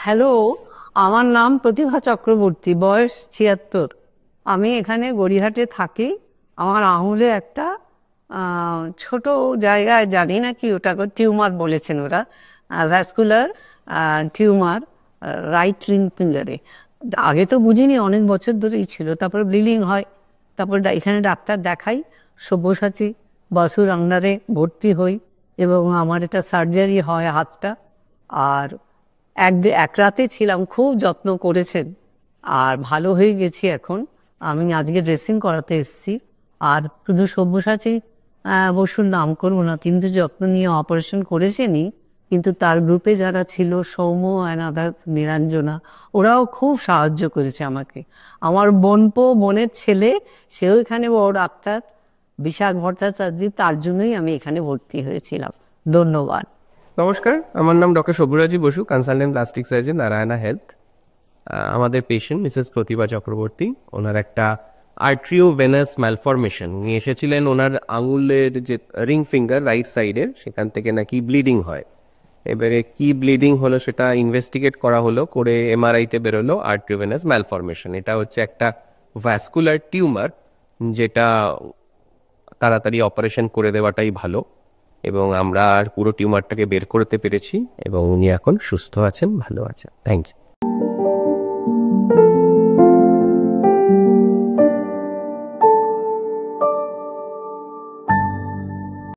Hello, আমার নাম প্রতিভা চক্রবর্তী, বয়স ৭৬। আমি এখানে গড়িয়াহাটে থাকি। আমার আঙুলে একটা ছোট জায়গায়, জানি না কি ওটাকে টিউমার বলেছেন ওরা, ভ্যাসকুলার টিউমার রাইট রিং ফিঙ্গারে। আগে তো বুঝিনি, অনেক বছর ধরেই ছিল। তারপরে ব্লিডিং হয়, তারপর এখানে ডাক্তার দেখাই, সব্যসাচী বাসুর আন্ডারে ভর্তি হই এবং আমার এটা সার্জারি হয় হাতটা। আর এক রাতে ছিলাম, খুব যত্ন করেছেন আর ভালো হয়ে গেছি এখন। আমি আজকে ড্রেসিং করাতে এসেছি। আর শুধু সব্যসাচী বসুর নাম করবো না, তিনি তো যত্ন নিয়ে অপারেশন করেছেনই, কিন্তু তার গ্রুপে যারা ছিল, সৌম্য অ্যান্ড আদার, নিরঞ্জনা, ওরাও খুব সাহায্য করেছে আমাকে। আমার বোনের ছেলে, সেও এখানে বড় ডাক্তার, বিশাখ ভট্টাচার্য, তার জন্যই আমি এখানে ভর্তি হয়েছিলাম। ধন্যবাদ। নমস্কার, আমার নাম doctor Sabyaraji Basu, consultant plastic surgeon, Narayana Health. আমাদের পেশেন্ট মিসেস প্রতিভা চক্রবর্তী, ওনার একটা আর্ট্রিওভেনাস ম্যালফরমেশন নিয়ে এসেছিলেন। ওনার আঙুলের যে রিং ফিঙ্গার রাইট সাইডের, সেখান থেকে নাকি ব্লিডিং হয়। এবারে কি ব্লিডিং হলো সেটা ইনভেস্টিগেট করা হলো, করে এমআরআইতে বেরোলো আর্ট্রিওভেনাস ম্যালফরমেশন। এটা হচ্ছে একটা ভ্যাসকুলার টিউমার, যেটা তাড়াতাড়ি অপারেশন করে দেওয়াটাই ভালো। এবং আমরা আর পুরো টিউমারটাকে বের করতে পেরেছি এবং উনি এখন সুস্থ আছেন, ভালো আছেন। থ্যাংকস।